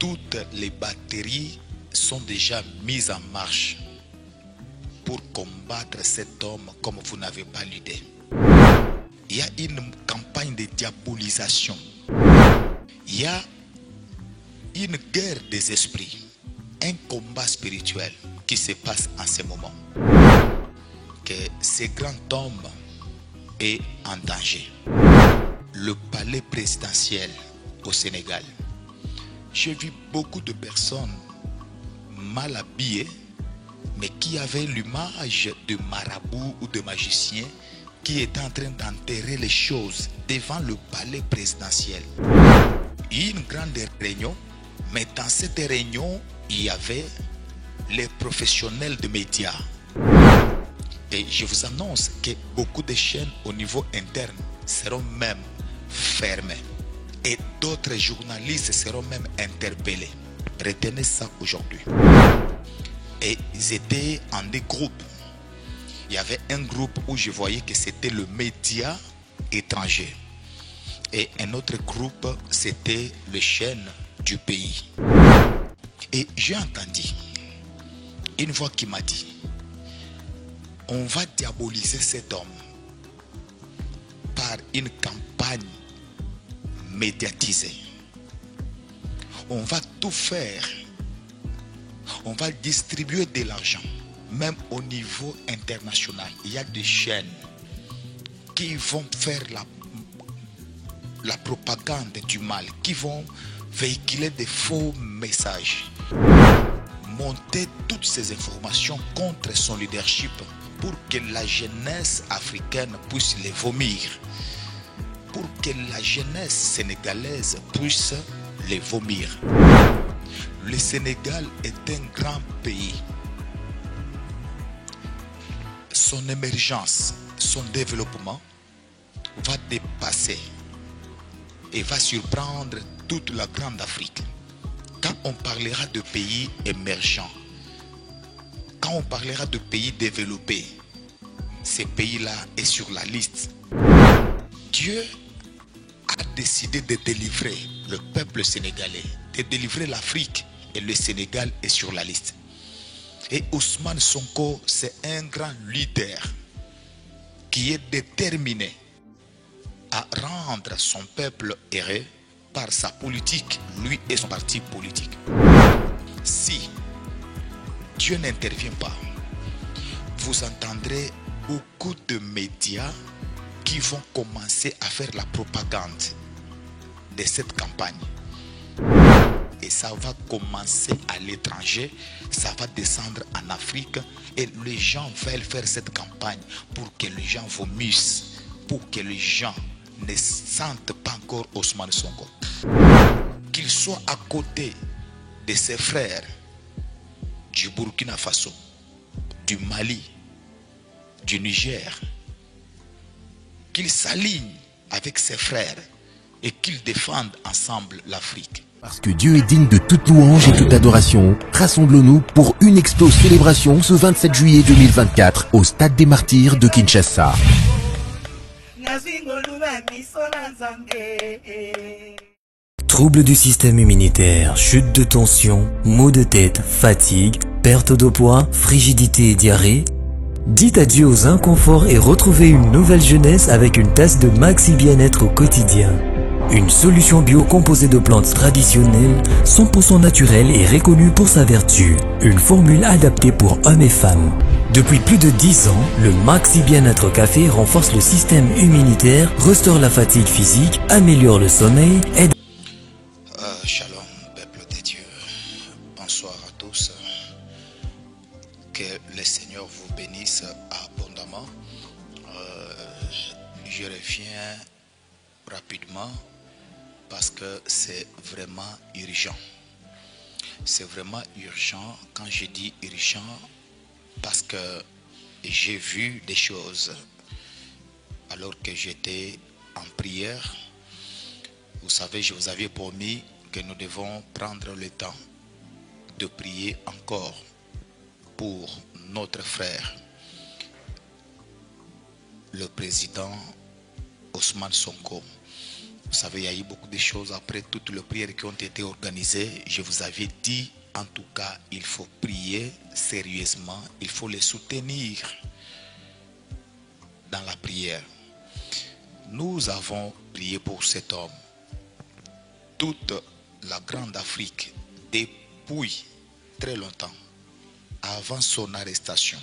toutes les batteries sont déjà mises en marche pour combattre cet homme comme vous n'avez pas l'idée. Il y a une campagne de diabolisation. Il y a une guerre des esprits, un combat spirituel qui se passe en ce moment. Que ce grand homme est en danger. Le palais présidentiel au Sénégal. J'ai vu beaucoup de personnes mal habillées, mais qui avaient l'image de marabouts ou de magiciens qui étaient en train d'enterrer les choses devant le palais présidentiel. Il y a eu une grande réunion, mais dans cette réunion, il y avait les professionnels de médias. Et je vous annonce que beaucoup de chaînes au niveau interne seront même fermées. Et d'autres journalistes seront même interpellés. Retenez ça aujourd'hui. Et ils étaient en des groupes. Il y avait un groupe où je voyais que c'était le média étranger. Et un autre groupe, c'était les chaînes du pays. Et j'ai entendu une voix qui m'a dit: on va diaboliser cet homme par une campagne médiatisée. On va tout faire. On va distribuer de l'argent. Même au niveau international, il y a des chaînes qui vont faire la propagande du mal, qui vont véhiculer des faux messages, monter toutes ces informations contre son leadership pour que la jeunesse africaine puisse les vomir, pour que la jeunesse sénégalaise puisse les vomir. Le Sénégal est un grand pays. Son émergence, son développement va dépasser et va surprendre toute la grande Afrique. Quand on parlera de pays émergents, quand on parlera de pays développés, ces pays-là est sur la liste. Dieu a décidé de délivrer le peuple sénégalais, de délivrer l'Afrique, et le Sénégal est sur la liste. Et Ousmane Sonko, c'est un grand leader qui est déterminé à rendre son peuple heureux par sa politique, lui et son parti politique. Si Dieu n'intervient pas, vous entendrez beaucoup de médias qui vont commencer à faire la propagande de cette campagne. Et ça va commencer à l'étranger, ça va descendre en Afrique et les gens veulent faire cette campagne pour que les gens vomissent, pour que les gens ne sentent pas encore Ousmane Sonko. Qu'il soit à côté de ses frères du Burkina Faso, du Mali, du Niger, qu'il s'aligne avec ses frères et qu'ils défendent ensemble l'Afrique. Parce que Dieu est digne de toute louange et toute adoration, rassemblons-nous pour une explose célébration ce 27 juillet 2024 au Stade des Martyrs de Kinshasa. Troubles du système immunitaire, chute de tension, maux de tête, fatigue, perte de poids, frigidité et diarrhée. Dites adieu aux inconforts et retrouvez une nouvelle jeunesse avec une tasse de Maxi Bien-être au quotidien. Une solution bio composée de plantes traditionnelles, 100% naturelle et reconnue pour sa vertu. Une formule adaptée pour hommes et femmes. Depuis plus de 10 ans, le Maxi Bien-être Café renforce le système immunitaire, restaure la fatigue physique, améliore le sommeil, aide... Shalom, peuple de Dieu. Bonsoir à tous. Que le Seigneur vous bénisse abondamment. Je reviens rapidement parce que c'est vraiment urgent. C'est vraiment urgent quand je dis urgent parce que j'ai vu des choses alors que j'étais en prière. Vous savez, je vous avais promis que nous devons prendre le temps de prier encore pour notre frère, le président Ousmane Sonko, Vous savez, il y a eu beaucoup de choses après toutes les prières qui ont été organisées. Je vous avais dit, en tout cas, il faut prier sérieusement. Il faut les soutenir dans la prière. Nous avons prié pour cet homme. Toute la grande Afrique, depuis très longtemps, avant son arrestation,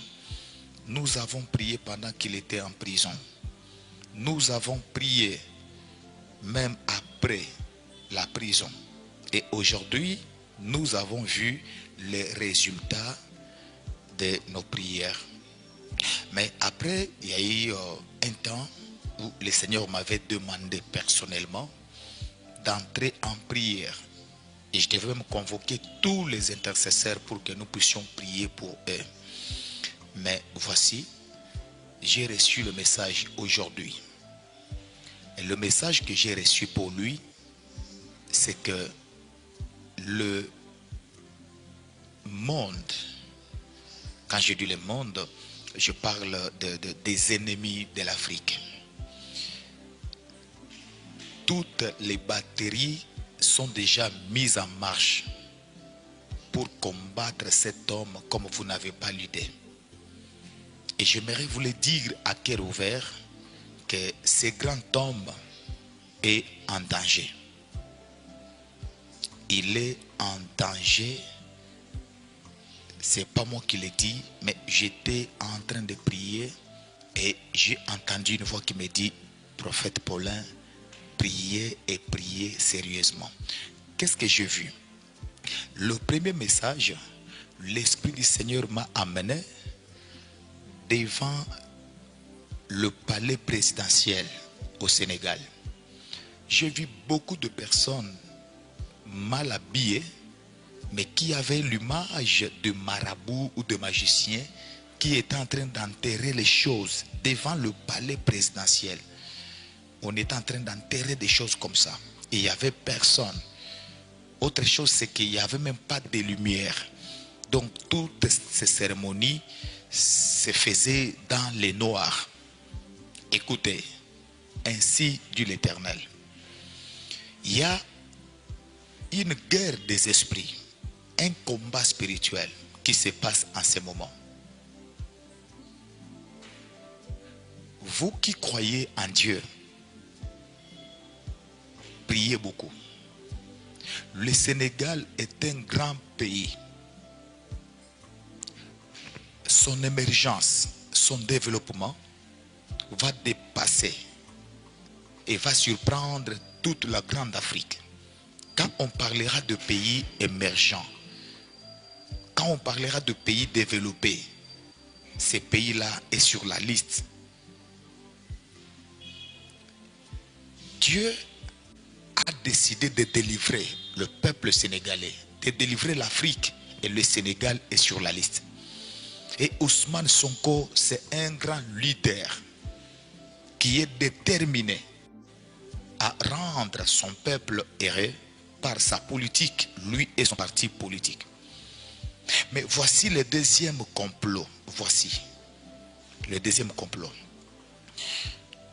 nous avons prié pendant qu'il était en prison. Nous avons prié même après la prison. Et aujourd'hui, nous avons vu les résultats de nos prières. Mais après, il y a eu un temps où le Seigneur m'avait demandé personnellement d'entrer en prière. Et je devais même convoquer tous les intercesseurs pour que nous puissions prier pour eux. Mais voici, j'ai reçu le message aujourd'hui. Et le message que j'ai reçu pour lui, c'est que le monde, quand je dis le monde, je parle des ennemis de l'Afrique. Toutes les batteries sont déjà mises en marche pour combattre cet homme comme vous n'avez pas l'idée. Et j'aimerais vous le dire à cœur ouvert que ce grand homme est en danger. Il est en danger. C'est pas moi qui l'ai dit, mais j'étais en train de prier et j'ai entendu une voix qui me dit, prophète Paulin, priez et priez sérieusement. Qu'est-ce que j'ai vu? Le premier message, l'Esprit du Seigneur m'a amené devant le palais présidentiel au Sénégal. J'ai vu beaucoup de personnes mal habillées, mais qui avaient l'image de marabouts ou de magiciens qui étaient en train d'enterrer les choses devant le palais présidentiel. On était en train d'enterrer des choses comme ça. Et il n'y avait personne. Autre chose, c'est qu'il n'y avait même pas de lumière. Donc toutes ces cérémonies se faisaient dans les noirs. Écoutez, ainsi dit l'Éternel. Il y a une guerre des esprits, un combat spirituel qui se passe en ce moment. Vous qui croyez en Dieu, priez beaucoup. Le Sénégal est un grand pays. Son émergence, son développement va dépasser et va surprendre toute la grande Afrique. Quand on parlera de pays émergents, quand on parlera de pays développés, ces pays-là sont sur la liste. Dieu a décidé de délivrer le peuple sénégalais, de délivrer l'Afrique, et le Sénégal est sur la liste. Et Ousmane Sonko, c'est un grand leader qui est déterminé à rendre son peuple heureux par sa politique, lui et son parti politique. Mais voici le deuxième complot. Voici le deuxième complot.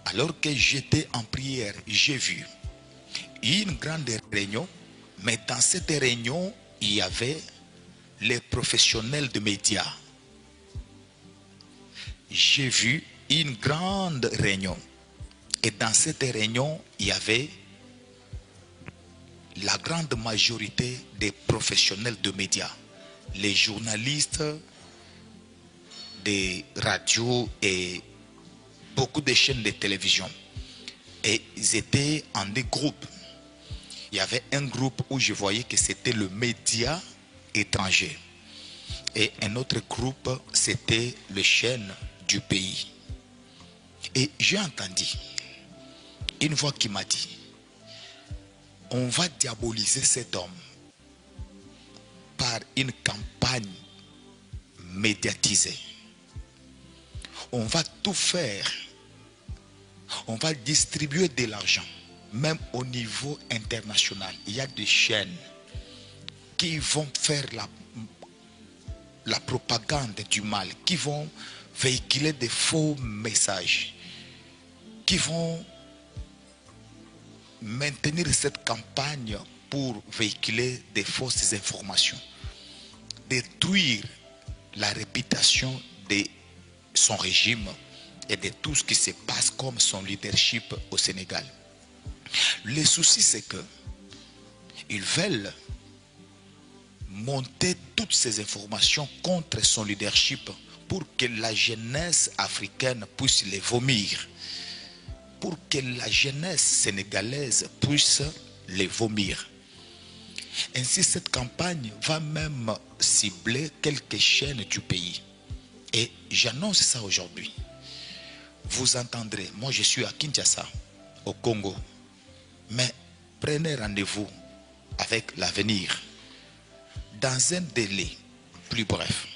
Alors que j'étais en prière, j'ai vu une grande réunion, mais dans cette réunion, il y avait les professionnels de médias. J'ai vu une grande réunion. Et dans cette réunion, il y avait la grande majorité des professionnels de médias. Les journalistes, des radios et beaucoup de chaînes de télévision. Et ils étaient en des groupes. Il y avait un groupe où je voyais que c'était le média étranger. Et un autre groupe, c'était les chaînes du pays. Et j'ai entendu une voix qui m'a dit, on va diaboliser cet homme par une campagne médiatisée. On va tout faire. On va distribuer de l'argent. Même au niveau international, il y a des chaînes qui vont faire la propagande du mal, qui vont véhiculer des faux messages, qui vont maintenir cette campagne pour véhiculer des fausses informations, détruire la réputation de son régime et de tout ce qui se passe comme son leadership au Sénégal. Le souci, c'est que ils veulent monter toutes ces informations contre son leadership pour que la jeunesse africaine puisse les vomir, pour que la jeunesse sénégalaise puisse les vomir. Ainsi, cette campagne va même cibler quelques chaînes du pays. Et j'annonce ça aujourd'hui. Vous entendrez, moi je suis à Kinshasa, au Congo, mais prenez rendez-vous avec l'avenir dans un délai plus bref.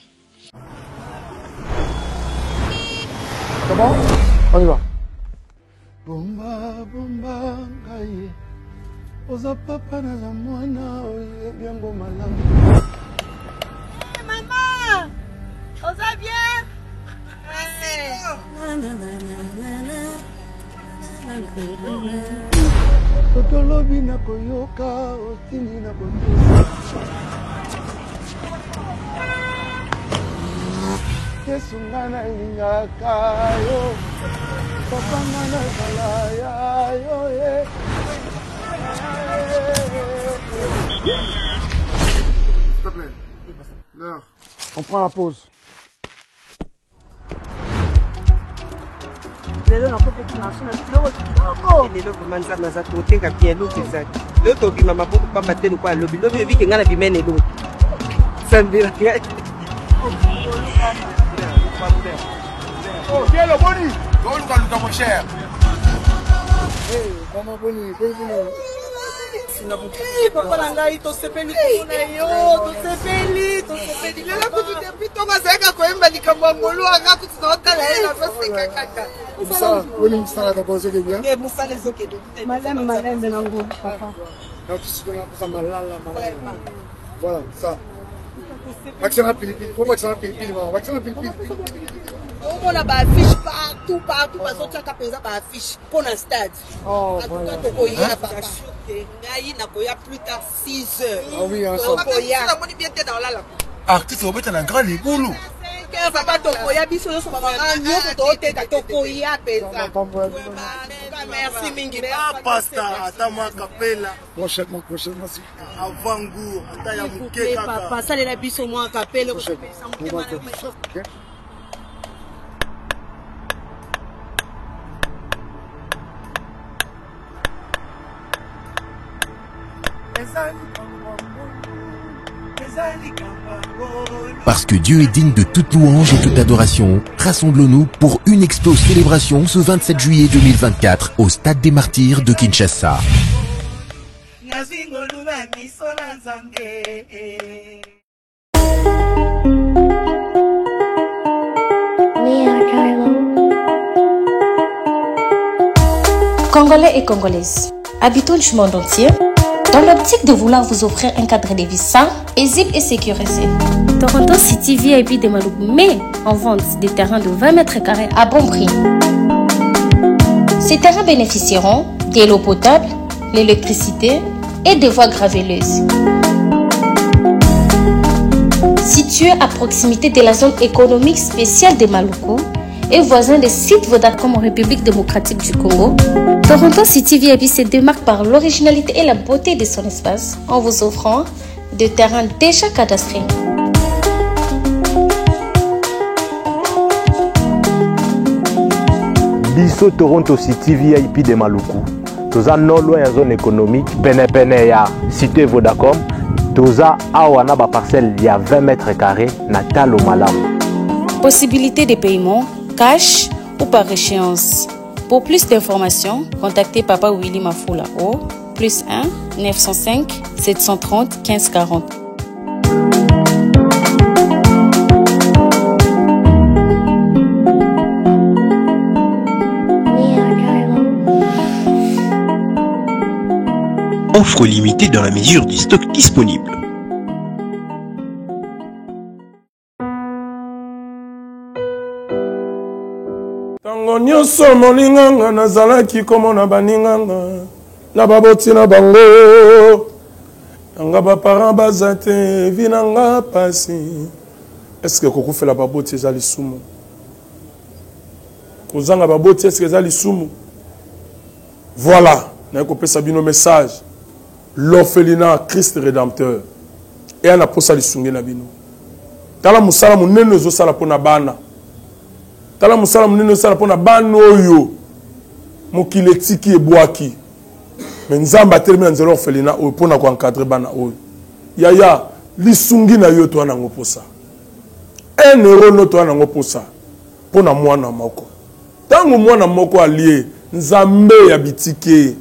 C'est bon? On y va. Bomba, bomba, ngaye. Oza papa na la mwana, oye biango malamu. Hey, maman! Oza bien? Totolobi na koyoka, otini na kotosa. Kesungana ingaka yo, papa ngana kalaya yo ye. S'il te plaît, l'heure. On prend la pause. Lelo nakope tunasuna kidogo kidogo. Lelo kumanza naza kutenga bien lote zake. Lelo tobi mama poko papa tenu kwa lobi. Lobi vike ngana bimene lobi. Sambira. Oh, viens le boni. Go Luka mon cher. Hey, maman boni, boni. Papa nanga ito sepeli kuna yo, to sepeli. Lelo kutu depito mazeka koemba likamwa ngolo anga kutu notala ina fasika kaka. Ça, boni msala ta pose que bien. Eh, musale zoke do. Malem nango papa. Non, tu sais ça malala. Voilà, ça. Vaccin à pilipili. Faut vaccin à pilipili, maman. Vaccin à pilipili. On a ba affiche partout, parce que tu as capé ba affiche pour un stade. Oh, voilà. Plus tard 6 heures. Ah oui, hein, ça. Artiste, on met un grand éboulot. Merci mingi. Pasta, atama capella. Prochainement, si. Avant goût, ataya muke kaka. Papa, ça les biso moi capella. OK. Parce que Dieu est digne de toute louange et toute adoration, rassemblons-nous pour une explosive célébration ce 27 juillet 2024 au Stade des Martyrs de Kinshasa. Congolais et Congolaises, habitants du monde entier, dans l'optique de vouloir vous offrir un cadre de vie sain, paisible et sécurisé, Toronto City VIP de Maluku met en vente des terrains de 20 mètres carrés à bon prix. Ces terrains bénéficieront de l'eau potable, l'électricité et des voies gravelleuses. Situé à proximité de la zone économique spéciale de Maluku et voisin des sites Vodacom en République démocratique du Congo, Toronto City VIP se démarque par l'originalité et la beauté de son espace en vous offrant des terrains déjà cadastrés. Biso Toronto City VIP de Maluku. Toza non loin en zone économique, pene ya cité Vodacom. Toza awana ba parcelle il y a 20 mètres carrés na talo malamu. Possibilité de paiement cash ou par échéance. Pour plus d'informations, contactez Papa Willy Mafoula au +1 905 730 1540. Offre limitée dans la mesure du stock disponible. Tango nyonso molinganga nazalaki komona baninganga na baboti na bango nanga ba parents bazate vinanga pasi. Est-ce que koko fait la baboti za lisumu? Kozanga baboti est-ce que za lisumu? Voilà, na ko pesa bino message. L'orphelinat Christ rédempteur. Et ana posa lisungi na bino. Tala musala munene zo sala pona bana. Tala musala munene zo sala pona bana oyo. Mokile tiki ebwaki. Mais nzamba termina nzelo orphelinat oyo pona ko encadrer bana oyo. Yaya lisungi na yo to ana ngoposa. 1 euro no to ana ngoposa. Pona mwana moko. Tango mwana moko allié nzambe ya bitike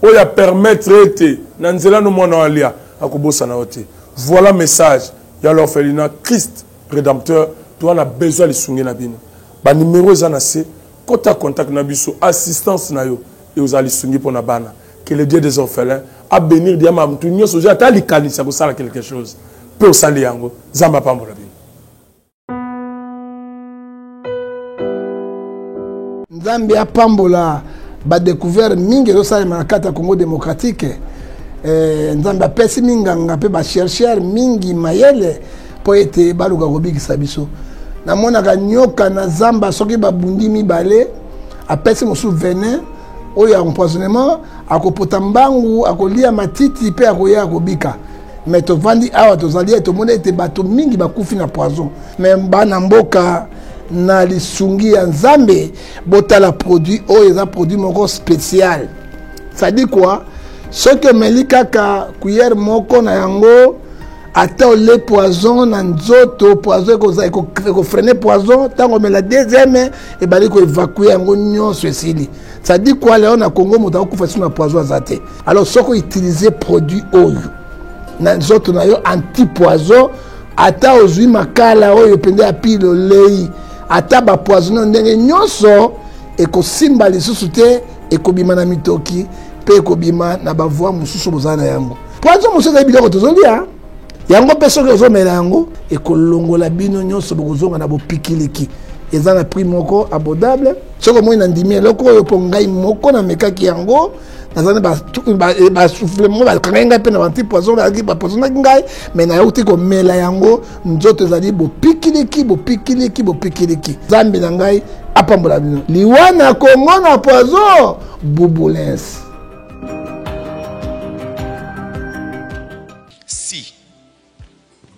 oya permettre ete na nzela no mwana alia akobosa na ote. Voilà message ya l'orphelinat Christ rédempteur to ana besoin lisungi na bino. Ba numéro za na se kota contact na biso assistance na yo et aux alisungi pona bana. Que le Dieu des orphelins a bénir diama mtu nyoso ja tali kanisa ko sala quelque chose. Pe osali yango zamba pambola bino. Nzambe a pambola ba découvert mingi zo sala na kata Congo démocratique. Nzambe a pesi minganga pe ba chercheur mingi mayele po ete baluka kobikisa biso. Na mona ka nyoka na zamba soki babundi mibale a pesi mosu venin oyo ya empoisonnement akopota mbangu akolia matiti pe akoya akobika. Mais tovandi awa tozali ete mona ete bato mingi bakufi na poison. Mais bana mboka na lisungi ya nzambe botala produit oyo eza produit moko spécial. Ça dit quoi? Ce que meli kaka cuillère moko na yango ata le poison na nzoto poison ko freiner poison tango me la deuxième et bali ko évacuer yango nyonso esili. Ça dit quoi là na Congo moto akufa sur na poison azate. Alors soko utiliser produit oyo na nzoto na yo anti poison ata ozui makala oyo pende ya pile lei ata ba poison ndenge nyonso ekosimba lisusu te ekobima na mitoki pe ekobima na bavoi mususu bozana yango. Poison mususu za biloko tozolia yango pe soki ozomela yango ekolongola bino nyonso bokozonga na bopikiliki eza na prix moko abordable. Soki omoi na ndimi eloko oyo mpo ngai moko na mekaki yango nazali basoufflement bakangai ngai mpe na banti poison bapoisonaki ngai me nayauti komela yango nzoto ezali bopikiliki bopikiliki bopikiliki. Nzambe na ngai apambola bino liwa na Congo na poison Bouboulense. Si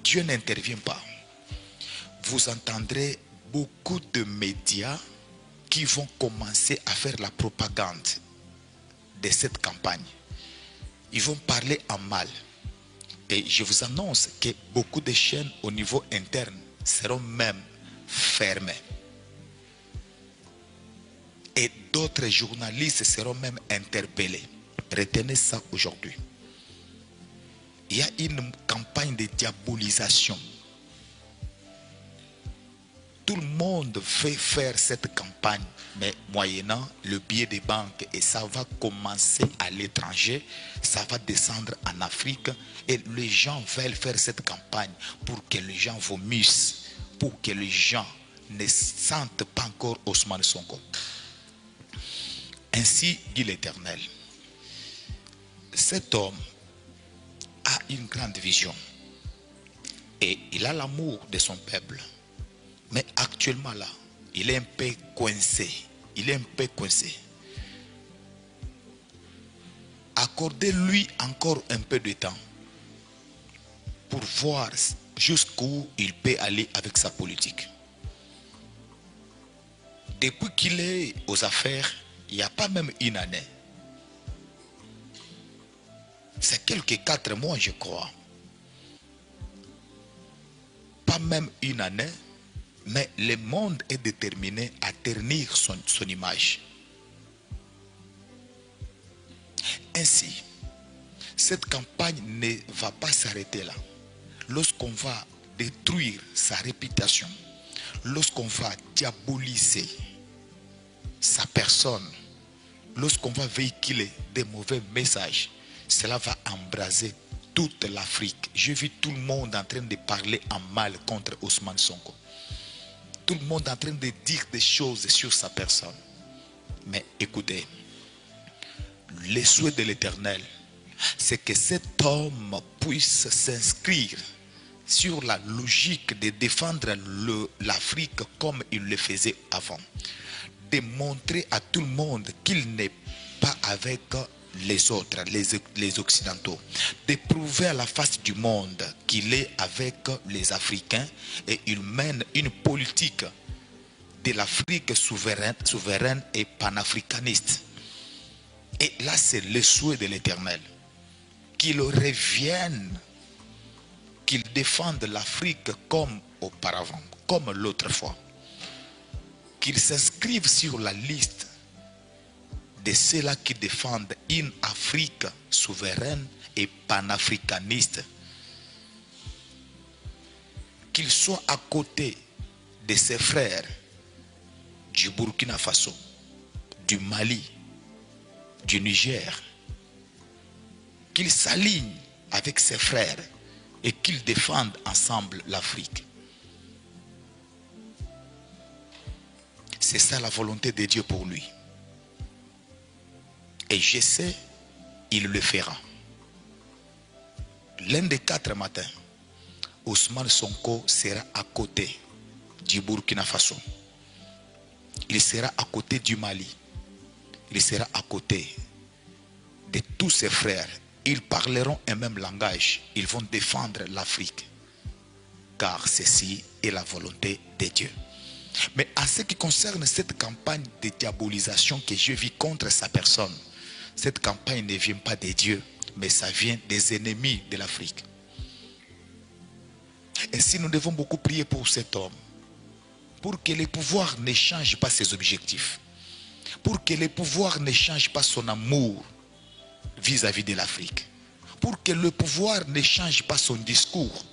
Dieu n'intervient pas, vous entendrez beaucoup de médias qui vont commencer à faire la propagande de cette campagne. Ils vont parler en mal. Et je vous annonce que beaucoup de chaînes au niveau interne seront même fermées. Et d'autres journalistes seront même interpellés. Retenez ça aujourd'hui. Il y a une campagne de diabolisation. Tout le monde veut faire cette campagne, mais moyennant le billet de banque, et ça va commencer à l'étranger, ça va descendre en Afrique, et les gens veulent faire cette campagne pour que les gens vomissent, pour que les gens ne sentent pas encore Ousmane Sonko. Ainsi dit l'Éternel. Cet homme a une grande vision et il a l'amour de son peuple. Mais actuellement là, il est un peu coincé. Il est un peu coincé. Accordez-lui encore un peu de temps pour voir jusqu'où il peut aller avec sa politique. Depuis qu'il est aux affaires, il n'y a pas même une année. C'est quelques 4 mois, je crois. Pas même une année. Mais le monde est déterminé à ternir son image. Ainsi, cette campagne ne va pas s'arrêter là. Lorsqu'on va détruire sa réputation, lorsqu'on va diaboliser sa personne, lorsqu'on va véhiculer des mauvais messages, cela va embraser toute l'Afrique. J'ai vu tout le monde en train de parler en mal contre Ousmane Sonko. Tout le monde en train de dire des choses sur sa personne. Mais écoutez, le souhait de l'Éternel, c'est que cet homme puisse s'inscrire sur la logique de défendre l'Afrique comme il le faisait avant. De montrer à tout le monde qu'il n'est pas avec les autres, les Occidentaux. De prouver à la face du monde qu'il est avec les Africains et il mène une politique de l'Afrique souveraine et panafricaniste. Et là, c'est le souhait de l'Éternel. Qu'il revienne, qu'il défende l'Afrique comme auparavant, comme l'autre fois. Qu'il s'inscrive sur la liste de ceux-là qui défendent une Afrique souveraine et panafricaniste. Qu'il soit à côté de ses frères du Burkina Faso, du Mali, du Niger, qu'il s'aligne avec ses frères et qu'ils défendent ensemble l'Afrique. C'est ça la volonté de Dieu pour lui. Et je sais, il le fera. L'un des 4 matins, Ousmane Sonko sera à côté du Burkina Faso. Il sera à côté du Mali. Il sera à côté de tous ses frères. Ils parleront un même langage. Ils vont défendre l'Afrique. Car ceci est la volonté de Dieu. Mais en ce qui concerne cette campagne de diabolisation que je vis contre sa personne, cette campagne ne vient pas de Dieu, mais ça vient des ennemis de l'Afrique. Ainsi, nous devons beaucoup prier pour cet homme, pour que le pouvoir ne change pas ses objectifs, pour que le pouvoir ne change pas son amour vis-à-vis de l'Afrique, pour que le pouvoir ne change pas son discours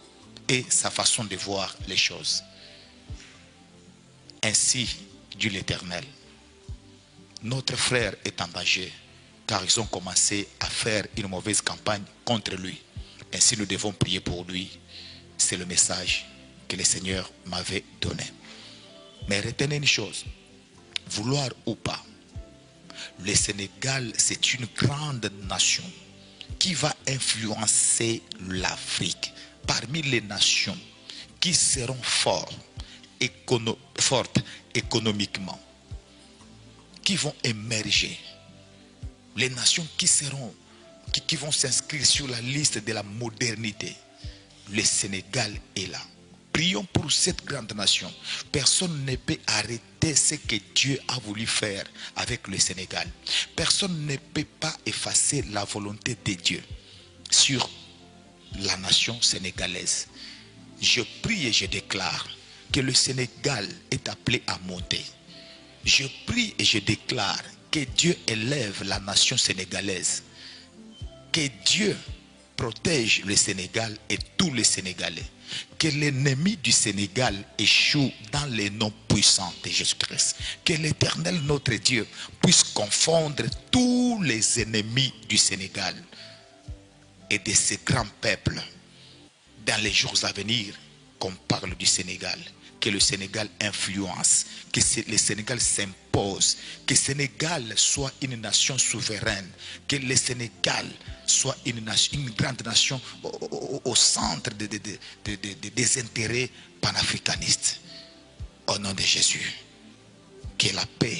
et sa façon de voir les choses. Ainsi, dit l'Éternel, notre frère est en danger, car ils ont commencé à faire une mauvaise campagne contre lui. Ainsi, nous devons prier pour lui. C'est le message que le Seigneur m'avait donné. Mais retenez une chose, vouloir ou pas, le Sénégal, c'est une grande nation qui va influencer l'Afrique. Parmi les nations qui seront fortes économiquement, qui vont émerger, les nations qui vont s'inscrire sur la liste de la modernité, le Sénégal est là. Prions pour cette grande nation. Personne ne peut arrêter ce que Dieu a voulu faire avec le Sénégal. Personne ne peut pas effacer la volonté de Dieu sur la nation sénégalaise. Je prie et je déclare que le Sénégal est appelé à monter. Je prie et je déclare que Dieu élève la nation sénégalaise. Que Dieu protège le Sénégal et tous les Sénégalais. Que l'ennemi du Sénégal échoue dans les noms puissants de Jésus-Christ. Que l'Éternel, notre Dieu, puisse confondre tous les ennemis du Sénégal et de ces grands peuples dans les jours à venir qu'on parle du Sénégal. Que le Sénégal influence, que le Sénégal s'impose, que le Sénégal soit une nation souveraine, que le Sénégal soit une grande nation au centre des intérêts panafricanistes. Au nom de Jésus, que la paix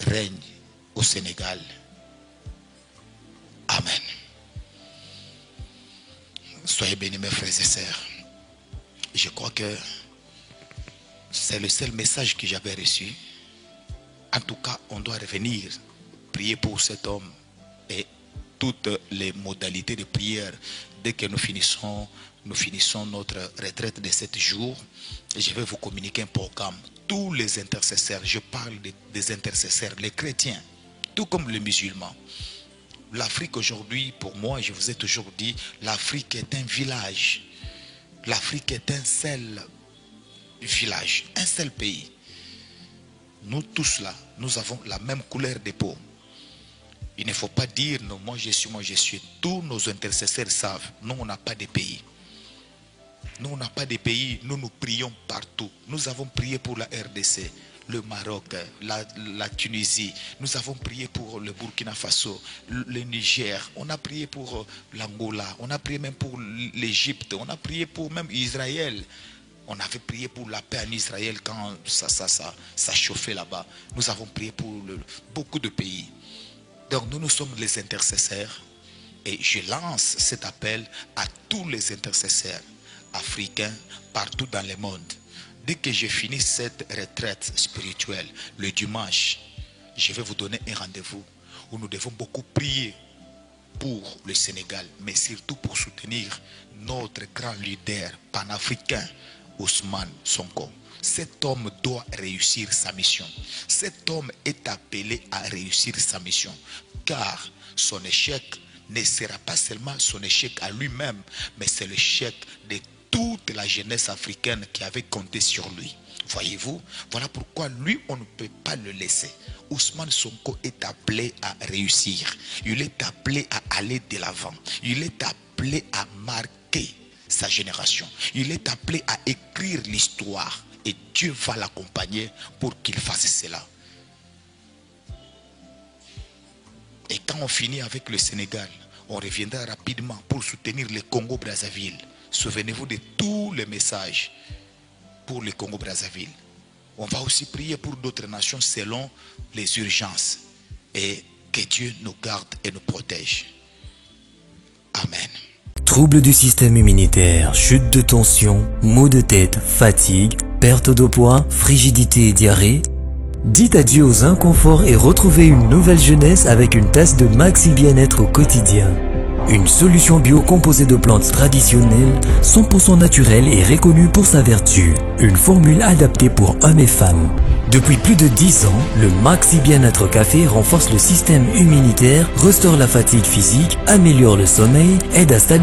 règne au Sénégal. Amen. Soyez bénis mes frères et sœurs. Je crois que c'est le seul message que j'avais reçu. En tout cas, on doit revenir prier pour cet homme et toutes les modalités de prière. Dès que nous finissons notre retraite de 7 jours, je vais vous communiquer un programme. Tous les intercesseurs, je parle des intercesseurs, les chrétiens, tout comme les musulmans. L'Afrique aujourd'hui, pour moi, je vous ai toujours dit, l'Afrique est un village. L'Afrique est un seul village, un seul pays. Nous tous là, nous avons la même couleur de peau. Il ne faut pas dire non, moi je suis. Tous nos intercesseurs savent, nous on n'a pas de pays. Nous on n'a pas de pays, nous prions partout. Nous avons prié pour la RDC. le Maroc, la Tunisie. Nous avons prié pour le Burkina Faso, le Niger. On a prié pour l'Angola. On a prié même pour l'Égypte. On a prié pour même Israël. On avait prié pour la paix en Israël quand ça chauffait là-bas. Nous avons prié pour beaucoup de pays. Donc nous sommes les intercesseurs. Et je lance cet appel à tous les intercesseurs africains partout dans le monde. Dès que j'ai fini cette retraite spirituelle, le dimanche, je vais vous donner un rendez-vous où nous devons beaucoup prier pour le Sénégal, mais surtout pour soutenir notre grand leader panafricain, Ousmane Sonko. Cet homme doit réussir sa mission. Cet homme est appelé à réussir sa mission, car son échec ne sera pas seulement son échec à lui-même, mais c'est l'échec de toute la jeunesse africaine qui avait compté sur lui. Voyez-vous, voilà pourquoi lui, on ne peut pas le laisser. Ousmane Sonko est appelé à réussir. Il est appelé à aller de l'avant. Il est appelé à marquer sa génération. Il est appelé à écrire l'histoire. Et Dieu va l'accompagner pour qu'il fasse cela. Et quand on finit avec le Sénégal, on reviendra rapidement pour soutenir le Congo-Brazzaville. Souvenez-vous de tous les messages pour le Congo-Brazzaville. On va aussi prier pour d'autres nations selon les urgences. Et que Dieu nous garde et nous protège. Amen. Troubles du système immunitaire, chute de tension, maux de tête, fatigue, perte de poids, frigidité et diarrhée. Dites adieu aux inconforts et retrouvez une nouvelle jeunesse avec une tasse de Maxi Bien-être au quotidien. Une solution bio composée de plantes traditionnelles, 100% naturelle et reconnue pour sa vertu. Une formule adaptée pour hommes et femmes. Depuis plus de 10 ans, le Maxi Bien-être Café renforce le système immunitaire, restaure la fatigue physique, améliore le sommeil, aide à stabiliser